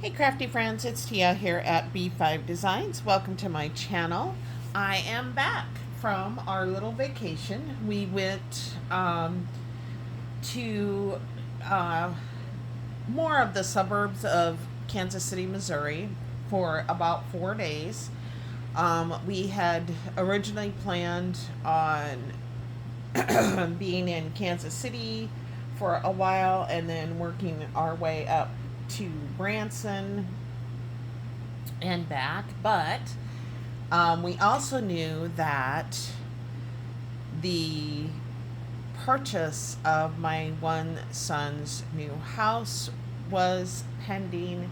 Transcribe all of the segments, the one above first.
Hey crafty friends, it's Tia here at B5 Designs. Welcome to my channel. I am back from our little vacation. We went to more of the suburbs of Kansas City, Missouri for about 4 days. We had originally planned on being in Kansas City for a while and then working our way up to Branson and back. But we also knew that the purchase of my one son's new house was pending,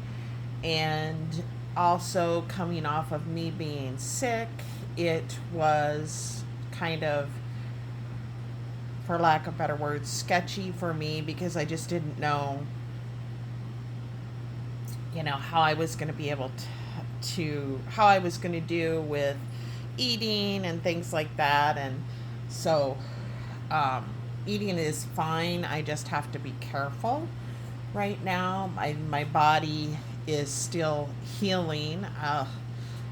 and also coming off of me being sick, it was kind of, for lack of better words, sketchy for me because I just didn't know, how I was going to be able how I was going to do with eating and things like that. And so, eating is fine. I just have to be careful right now. My body is still healing.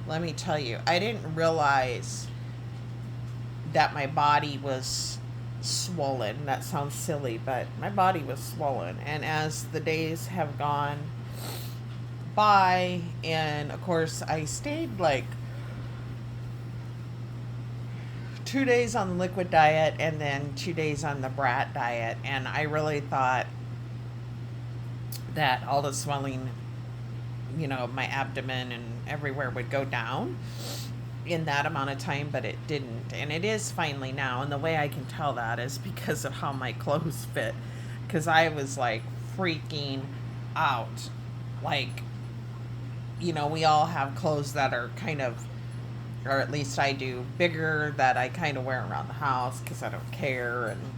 Let me tell you, I didn't realize that my body was swollen. That sounds silly, but my body was swollen. And as the days have gone by, and of course, I stayed like 2 days on the liquid diet and then 2 days on the brat diet. And I really thought that all the swelling, my abdomen and everywhere would go down in that amount of time, but it didn't. And it is finally now. And the way I can tell that is because of how my clothes fit. Because I was like freaking out. Like, we all have clothes that are kind of, or at least I do, bigger, that I kind of wear around the house because I don't care. And,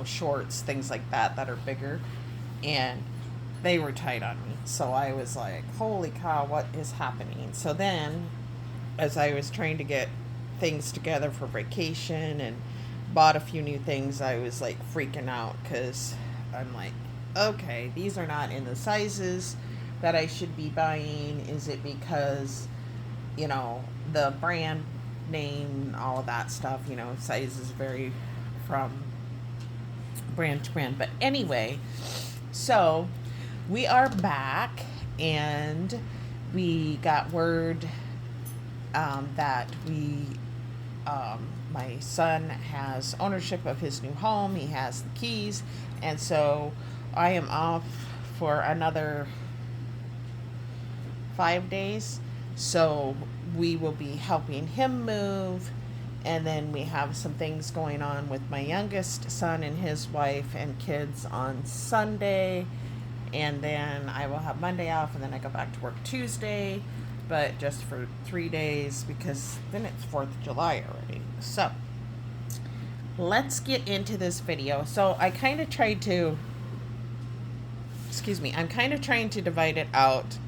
shorts, things like that are bigger. And they were tight on me. So I was like, holy cow, what is happening? So then, as I was trying to get things together for vacation and bought a few new things, I was like freaking out because I'm like, okay, these are not in the sizes that I should be buying. Is it because, the brand name, all of that stuff, sizes vary from brand to brand. But anyway, so we are back, and we got word that my son has ownership of his new home. He has the keys, and so I am off for another 5 days. So we will be helping him move, and then we have some things going on with my youngest son and his wife and kids on Sunday, and then I will have Monday off, and then I go back to work Tuesday, but just for 3 days because then it's 4th of July already. So let's get into this video. So I'm kind of trying to divide it out,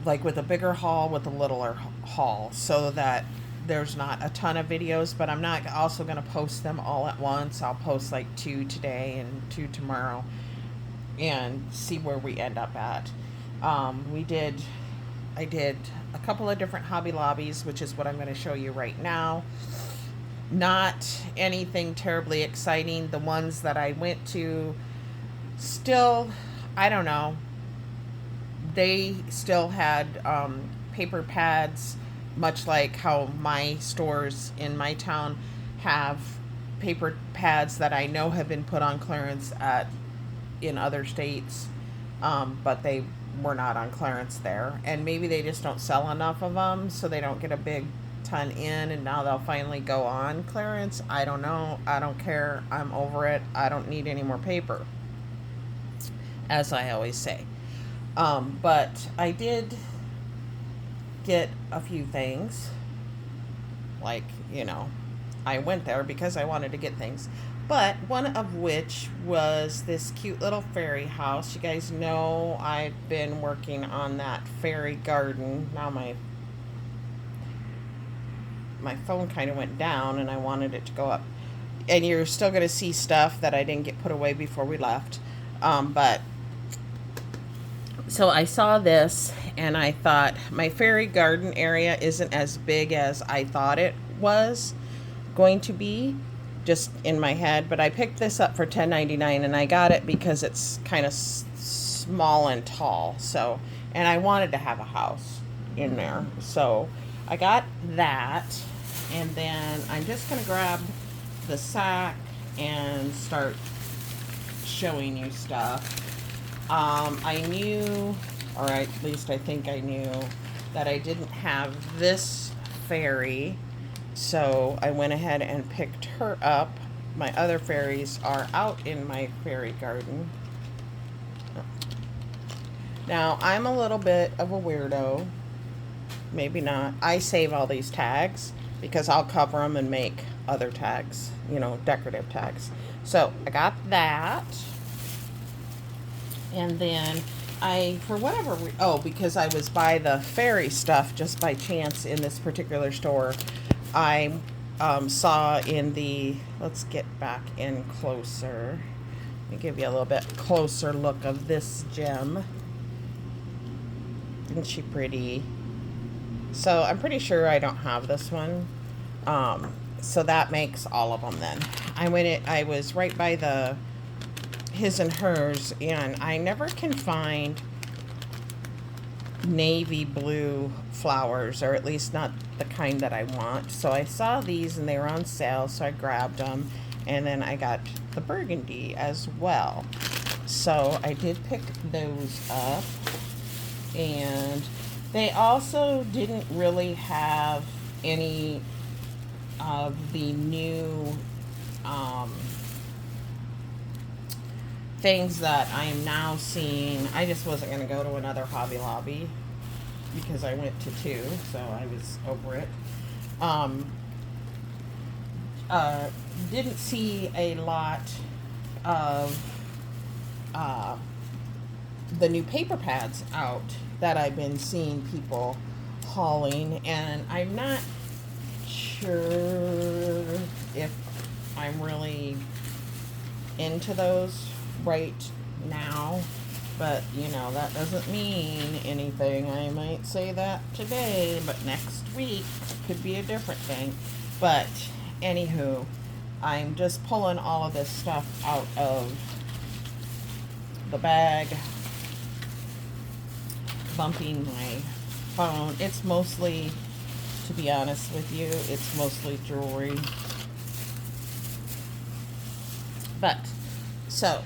like with a bigger haul with a littler haul, so that there's not a ton of videos, but I'm not also going to post them all at once. I'll post like 2 today and 2 tomorrow and see where we end up at. I did a couple of different Hobby Lobbies, which is what I'm going to show you right now. Not anything terribly exciting. The ones that I went to, still, I don't know, they still had paper pads, much like how my stores in my town have paper pads that I know have been put on clearance in other states, but they were not on clearance there. And maybe they just don't sell enough of them, so they don't get a big ton in, and now they'll finally go on clearance. I don't know. I don't care. I'm over it. I don't need any more paper, as I always say. But I did get a few things. Like, I went there because I wanted to get things. But one of which was this cute little fairy house. You guys know I've been working on that fairy garden. Now my phone kind of went down and I wanted it to go up. And you're still going to see stuff that I didn't get put away before we left. But so I saw this and I thought my fairy garden area isn't as big as I thought it was going to be, just in my head. But I picked this up for $10.99 and I got it because it's kind of small and tall. So, and I wanted to have a house in there. So I got that. And then I'm just going to grab the sack and start showing you stuff. I knew, or at least I think I knew, that I didn't have this fairy, so I went ahead and picked her up. My other fairies are out in my fairy garden. Now, I'm a little bit of a weirdo. Maybe not. I save all these tags because I'll cover them and make other tags, decorative tags. So I got that. And then for whatever because I was by the fairy stuff just by chance in this particular store, I saw in the, let's get back in closer. Let me give you a little bit closer look of this gem. Isn't she pretty? So I'm pretty sure I don't have this one. So that makes all of them then. I was right by the his and hers, and I never can find navy blue flowers, or at least not the kind that I want. So I saw these and they were on sale, so I grabbed them, and then I got the burgundy as well. So I did pick those up, and they also didn't really have any of the new things that I am now seeing. I just wasn't going to go to another Hobby Lobby because I went to 2, so I was over it. Didn't see a lot of the new paper pads out that I've been seeing people hauling, and I'm not sure if I'm really into those right now, but that doesn't mean anything. I might say that today, but next week could be a different thing. But anywho, I'm just pulling all of this stuff out of the bag, bumping my phone. It's mostly, to be honest with you, it's mostly jewelry. But so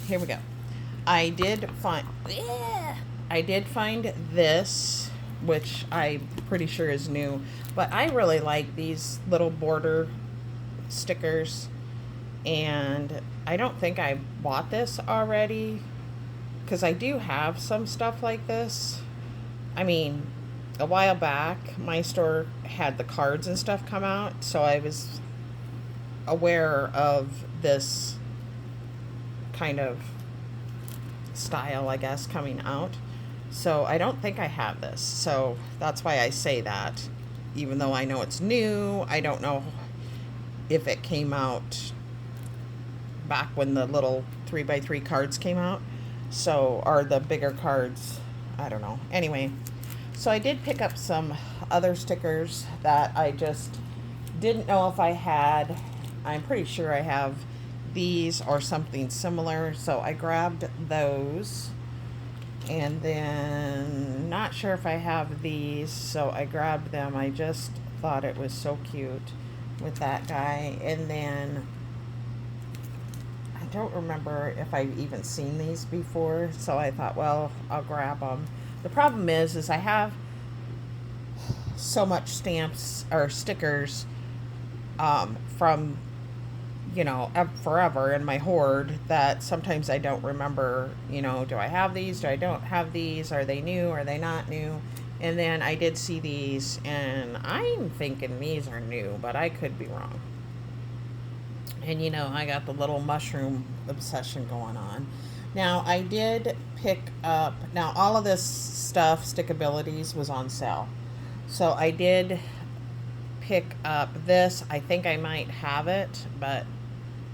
here we go. I did find this, which I'm pretty sure is new, but I really like these little border stickers, and I don't think I bought this already because I do have some stuff like this. I mean, a while back my store had the cards and stuff come out, so I was aware of this kind of style, I guess, coming out. So I don't think I have this. So that's why I say that. Even though I know it's new, I don't know if it came out back when the little 3x3 cards came out. So, or the bigger cards, I don't know. Anyway, so I did pick up some other stickers that I just didn't know if I had. I'm pretty sure I have these or something similar, so I grabbed those. And then not sure if I have these, so I grabbed them. I just thought it was so cute with that guy. And then I don't remember if I've even seen these before, so I thought, well, I'll grab them. The problem is I have so much stamps or stickers from forever in my hoard that sometimes I don't remember, do I have these? Do I don't have these? Are they new? Are they not new? And then I did see these, and I'm thinking these are new, but I could be wrong. And I got the little mushroom obsession going on. Now, I did pick up, now all of this stuff, Stickabilities, was on sale. So I did pick up this. I think I might have it, but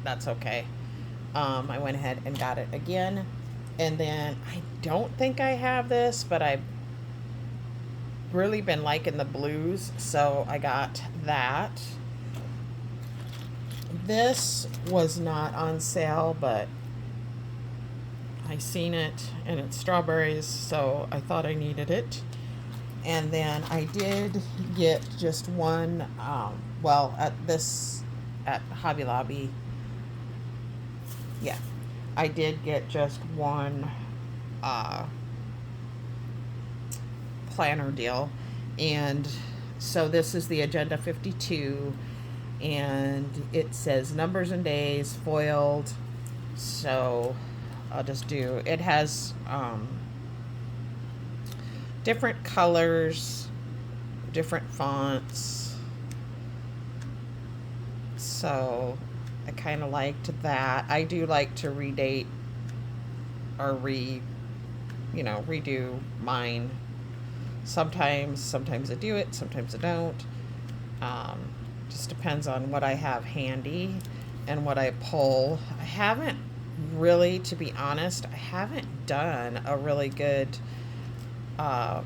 that's okay. I went ahead and got it again. And then I don't think I have this, but I've really been liking the blues, so I got that. This was not on sale, but I seen it and it's strawberries, so I thought I needed it. And then I did get just one, well, at Hobby Lobby, yeah, I did get just one uh, planner deal. And so this is the Agenda 52, and it says numbers and days foiled. So I'll just do it. Has different colors, different fonts. So I kind of liked that. I do like to redate or redo mine. Sometimes I do it, sometimes I don't. Um, just depends on what I have handy and what I pull. I haven't really, to be honest, I haven't done a really good, the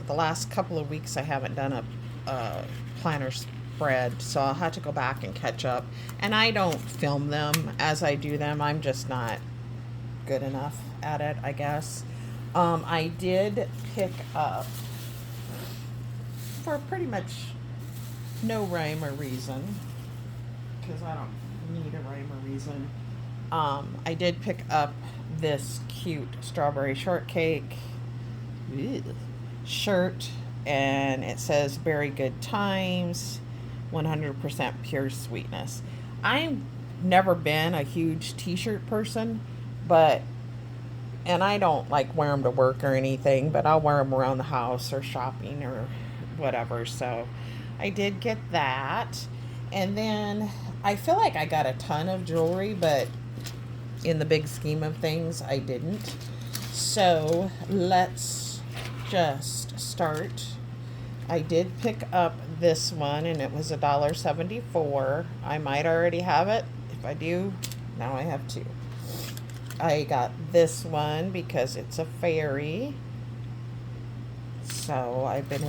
last couple of weeks I haven't done a planner spread, so I'll have to go back and catch up. And I don't film them as I do them. I'm just not good enough at it, I guess. I did pick up, for pretty much no rhyme or reason, because I don't need a rhyme or reason. I did pick up this cute strawberry shortcake shirt, and it says "Very Good Times, 100% pure sweetness." I've never been a huge t-shirt person, but and I don't like wear them to work or anything, but I'll wear them around the house or shopping or whatever. So I did get that. And then I feel like I got a ton of jewelry, but in the big scheme of things, I didn't. So let's just start. I did pick up this one, and it was $1.74. I might already have it. If I do, now I have two. I got this one because it's a fairy. So I've been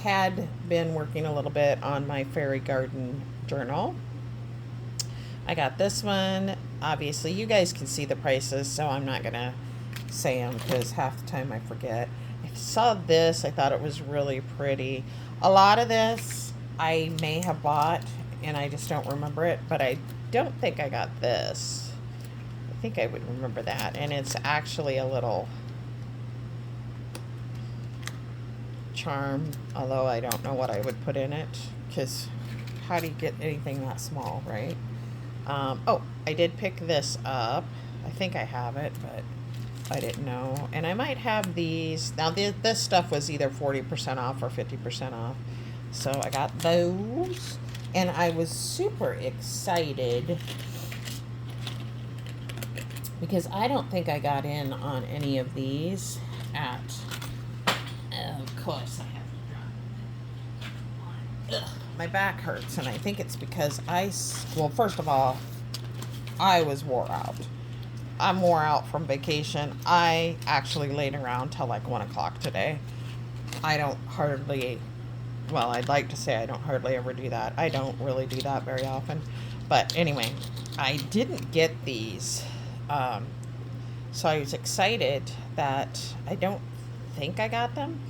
had been working a little bit on my fairy garden journal. I got this one. Obviously, you guys can see the prices, so I'm not going to say them because half the time I forget. I saw this. I thought it was really pretty. A lot of this I may have bought, and I just don't remember it, but I don't think I got this. I think I would remember that. And it's actually a little charm, although I don't know what I would put in it, because how do you get anything that small, right? Oh, I did pick this up. I think I have it, but I didn't know. And I might have these. Now, this stuff was either 40% off or 50% off. So I got those. And I was super excited because I don't think I got in on any of these at... Of course I haven't. Ugh, my back hurts, and I think it's because well, first of all, I was wore out. I'm wore out from vacation. I actually laid around till like 1 o'clock today. I don't hardly, well, I'd like to say I don't hardly ever do that. I don't really do that very often. But anyway, I didn't get these. So I was excited that I don't think I got them.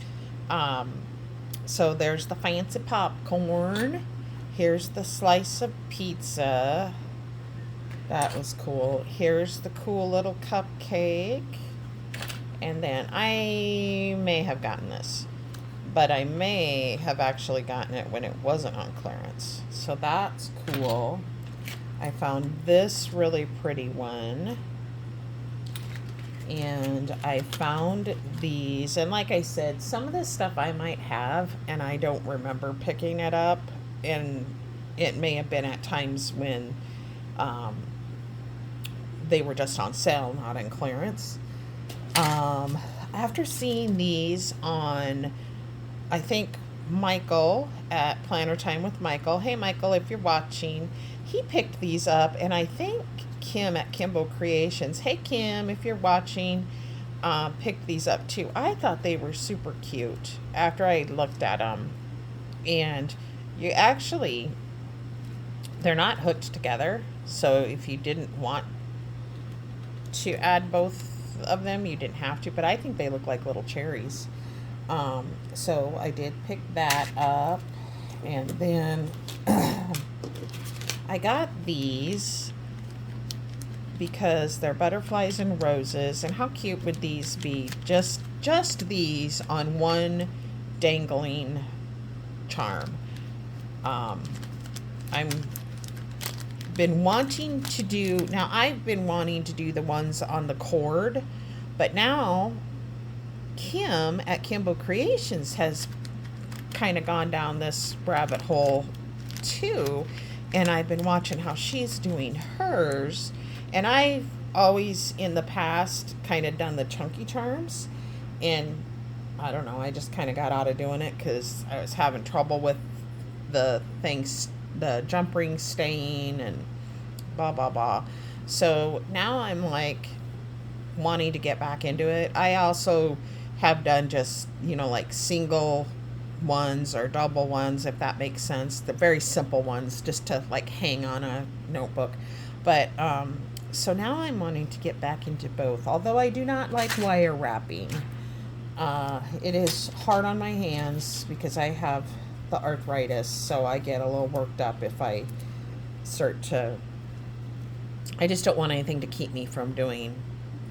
So there's the fancy popcorn. Here's the slice of pizza. That was cool. Here's the cool little cupcake. And then I may have gotten this, but I may have actually gotten it when it wasn't on clearance. So that's cool. I found this really pretty one. And I found these, and like I said, some of this stuff I might have, and I don't remember picking it up, and it may have been at times when they were just on sale, not in clearance. After seeing these on, I think, Michael at Planner Time with Michael. Hey, Michael, if you're watching, he picked these up, and I think Kim at Kimbo Creations. Hey, Kim, if you're watching, picked these up too. I thought they were super cute after I looked at them. And you actually, they're not hooked together. So if you didn't want to add both of them, you didn't have to. But I think they look like little cherries. So I did pick that up. And then I got these because they're butterflies and roses. And how cute would these be? Just these on one dangling charm. I'm been wanting to do, now I've been wanting to do the ones on the cord, but now Kim at Kimbo Creations has kind of gone down this rabbit hole too, and I've been watching how she's doing hers. And I've always in the past kind of done the chunky charms, and I don't know, I just kind of got out of doing it because I was having trouble with the things, the jump ring staying and blah blah blah. So now I'm like wanting to get back into it. I also have done just, like single ones or double ones, if that makes sense, the very simple ones just to like hang on a notebook. But so now I'm wanting to get back into both, although I do not like wire wrapping. It is hard on my hands because I have the arthritis, so I get a little worked up if I start to, I just don't want anything to keep me from doing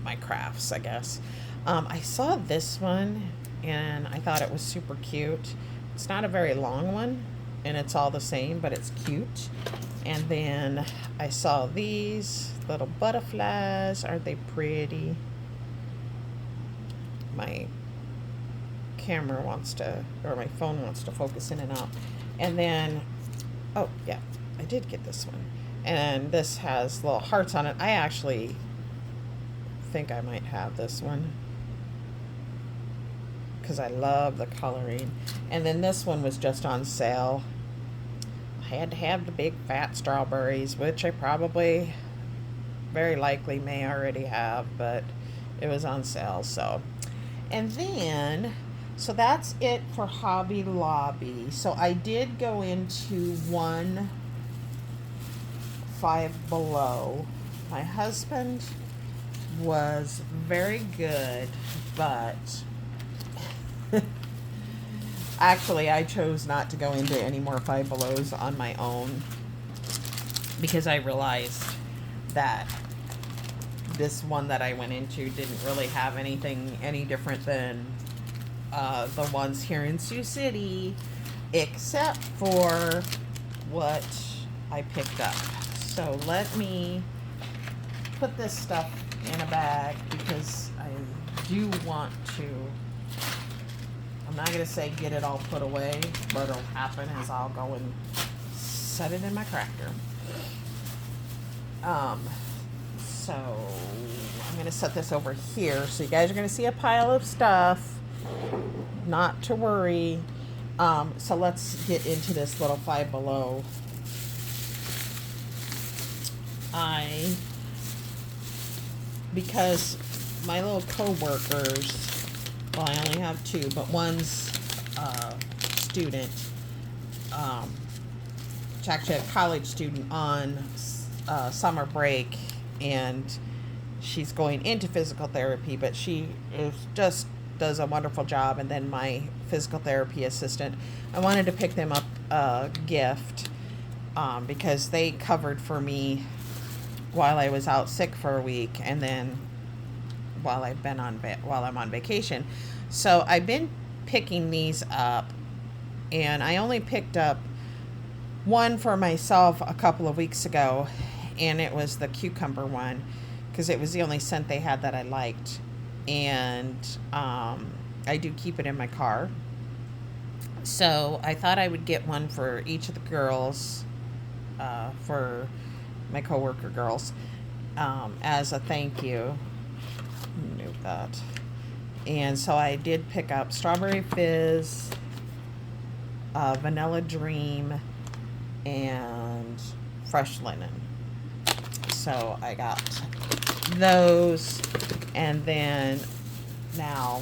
my crafts, I guess. I saw this one and I thought it was super cute. It's not a very long one and it's all the same, but it's cute. And then I saw these little butterflies. Aren't they pretty? My camera wants to, or my phone wants to focus in and out. And then, oh yeah, I did get this one. And this has little hearts on it. I actually think I might have this one because I love the coloring. And then this one was just on sale. I had to have the big fat strawberries, which I probably very likely may already have, but it was on sale. So, and then, so that's it for Hobby Lobby. So I did go into one Five Below. My husband was very good, but actually I chose not to go into any more Five Belows on my own because I realized that this one that I went into didn't really have anything any different than the ones here in Sioux City, except for what I picked up. So let me put this stuff in a bag because I do want to, I'm not going to say get it all put away, but what'll happen is I'll go and set it in my cracker. So I'm going to set this over here. So you guys are going to see a pile of stuff. Not to worry. So let's get into this little Five Below. Because my little co-workers, well, I only have two, but one's student, it's actually a college student on summer break, and she's going into physical therapy, but she just does a wonderful job. And then my physical therapy assistant, I wanted to pick them up a gift because they covered for me while I was out sick for a week, and then while I'm on vacation. So I've been picking these up, and I only picked up one for myself a couple of weeks ago, and it was the cucumber one because it was the only scent they had that I liked. And I do keep it in my car. So I thought I would get one for each of the girls, for my coworker girls, as a thank you. Note that. And so I did pick up Strawberry Fizz, Vanilla Dream, and Fresh Linen. So So I got those. And then now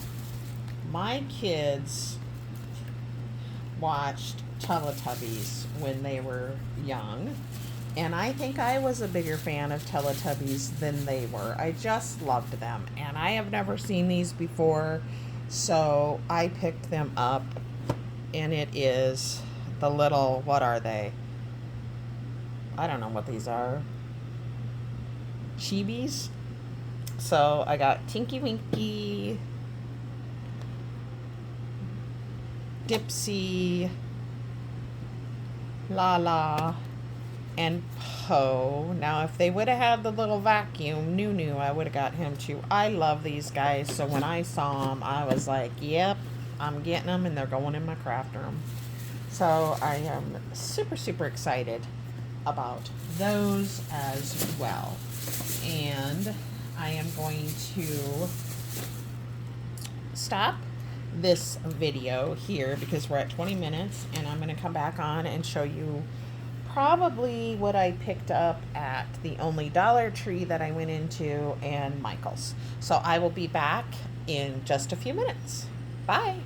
my kids watched Teletubbies when they were young. And I think I was a bigger fan of Teletubbies than they were. I just loved them. And I have never seen these before. So I picked them up. And it is the little, what are they? I don't know what these are. Chibis? So I got Tinky Winky, Dipsy, Lala, and Poe. Now, if they would have had the little vacuum, Nunu, I would have got him too. I love these guys, so when I saw them, I was like, yep, I'm getting them, and they're going in my craft room. So I am super, super excited about those as well. And I am going to stop this video here because we're at 20 minutes, and I'm going to come back on and show you probably what I picked up at the only Dollar Tree that I went into and Michael's. So I will be back in just a few minutes. Bye.